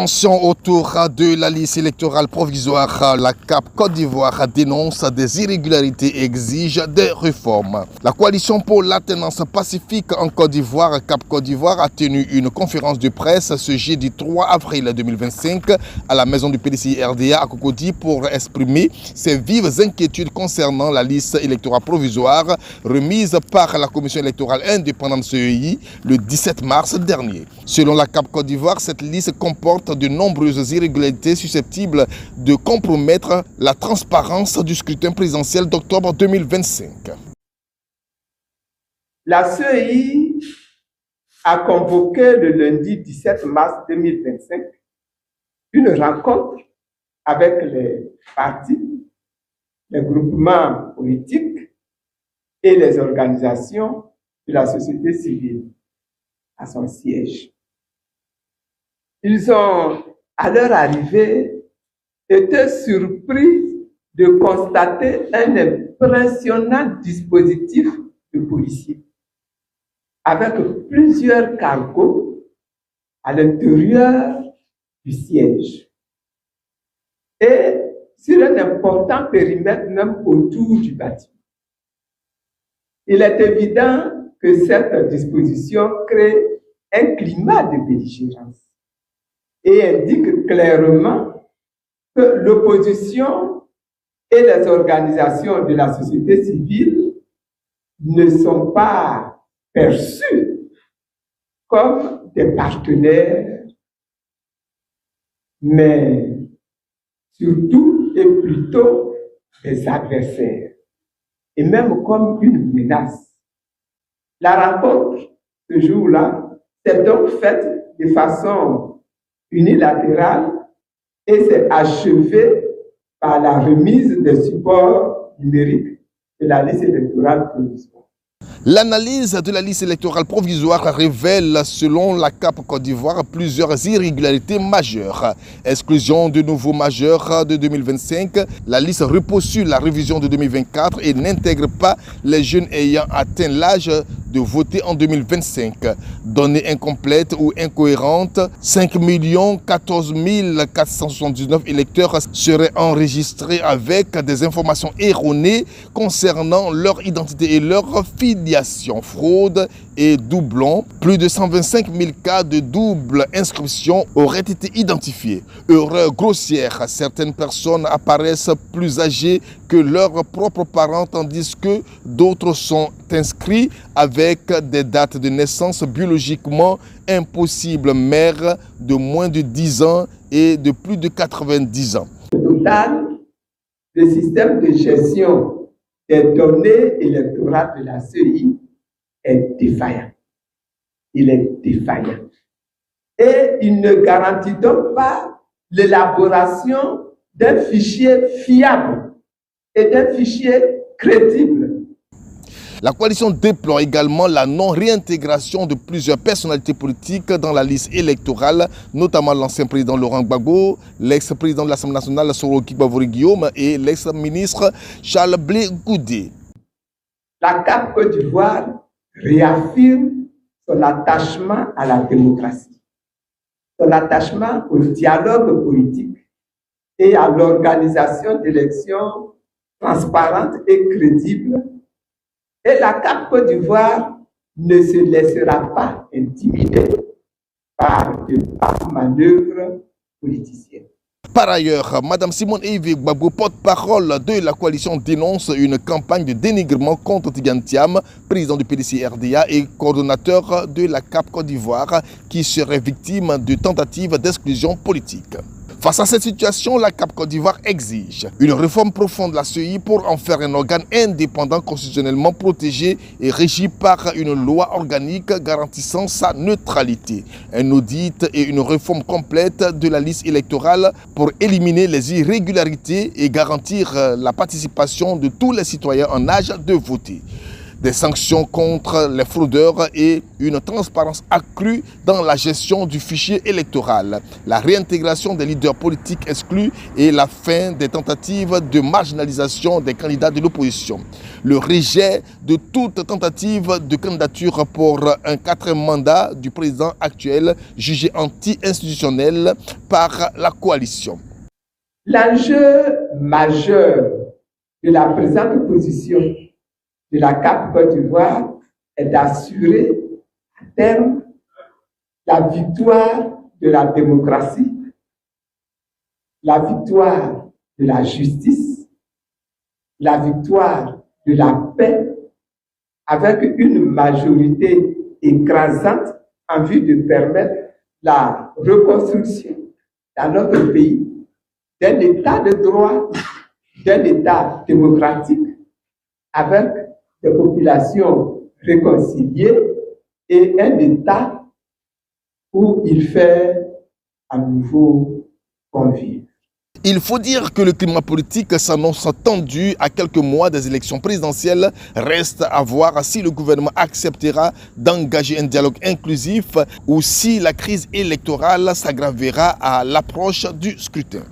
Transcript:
Tension autour de la liste électorale provisoire. La CAP Côte d'Ivoire dénonce des irrégularités et exige des réformes. La coalition pour l'alternance pacifique en Côte d'Ivoire, CAP Côte d'Ivoire, a tenu une conférence de presse ce jeudi 3 avril 2025 à la maison du PDCI RDA à Cocody pour exprimer ses vives inquiétudes concernant la liste électorale provisoire remise par la commission électorale indépendante CEI le 17 mars dernier. Selon la CAP Côte d'Ivoire, cette liste comporte de nombreuses irrégularités susceptibles de compromettre la transparence du scrutin présidentiel d'octobre 2025. La CEI a convoqué le lundi 17 mars 2025 une rencontre avec les partis, les groupements politiques et les organisations de la société civile à son siège. Ils ont, à leur arrivée, été surpris de constater un impressionnant dispositif de policiers avec plusieurs cargos à l'intérieur du siège et sur un important périmètre même autour du bâtiment. Il est évident que cette disposition crée un climat de belligérance et indique clairement que l'opposition et les organisations de la société civile ne sont pas perçues comme des partenaires, mais surtout et plutôt des adversaires, et même comme une menace. La rencontre, ce jour-là, s'est donc faite de façon unilatérale et s'est achevée par la remise des supports numériques de la liste électorale provisoire. L'analyse de la liste électorale provisoire révèle, selon la CAP Côte d'Ivoire, plusieurs irrégularités majeures. Exclusion de nouveaux majeurs de 2025, la liste repose sur la révision de 2024 et n'intègre pas les jeunes ayant atteint l'âge de voter en 2025. Données incomplètes ou incohérentes, 5 14 479 électeurs seraient enregistrés avec des informations erronées concernant leur identité et leur filiation. Fraude et doublons. Plus de 125 000 cas de double inscription auraient été identifiés. Erreur grossière, certaines personnes apparaissent plus âgées que leurs propres parents tandis que d'autres sont inscrits avec des dates de naissance biologiquement impossibles, mères de moins de 10 ans et de plus de 90 ans. Au total, le système de gestion des données électorales de la CEI est défaillant. Il est défaillant. Et il ne garantit donc pas l'élaboration d'un fichier fiable et d'un fichier crédible. La coalition déplore également la non-réintégration de plusieurs personnalités politiques dans la liste électorale, notamment l'ancien président Laurent Gbagbo, l'ex-président de l'Assemblée nationale Soro Kibavori Guillaume et l'ex-ministre Charles Blé Goudé. La CAP Côte d'Ivoire réaffirme son attachement à la démocratie, son attachement au dialogue politique et à l'organisation d'élections transparentes et crédibles. Et la CAP Côte d'Ivoire ne se laissera pas intimider par de manœuvres politiciennes. Par ailleurs, Mme Simone Eivie Gbagbo, porte-parole de la coalition, dénonce une campagne de dénigrement contre Tidiane Thiam, président du PDCI RDA et coordonnateur de la CAP Côte d'Ivoire, qui serait victime de tentatives d'exclusion politique. Face à cette situation, la CAP Côte d'Ivoire exige une réforme profonde de la CEI pour en faire un organe indépendant constitutionnellement protégé et régi par une loi organique garantissant sa neutralité. Un audit et une réforme complète de la liste électorale pour éliminer les irrégularités et garantir la participation de tous les citoyens en âge de voter. des sanctions contre les fraudeurs et une transparence accrue dans la gestion du fichier électoral, la réintégration des leaders politiques exclus et la fin des tentatives de marginalisation des candidats de l'opposition. Le rejet de toute tentative de candidature pour un 4e mandat du président actuel jugé anti-institutionnel par la coalition. L'enjeu majeur de la présente position de la CAP Côte d'Ivoire est d'assurer à terme la victoire de la démocratie, la victoire de la justice, la victoire de la paix, avec une majorité écrasante en vue de permettre la reconstruction dans notre pays d'un état de droit, d'un état démocratique, avec des populations réconciliées et un état où il fait à nouveau convivre. Il faut dire que le climat politique s'annonce tendu à quelques mois des élections présidentielles. Reste à voir si le gouvernement acceptera d'engager un dialogue inclusif ou si la crise électorale s'aggravera à l'approche du scrutin.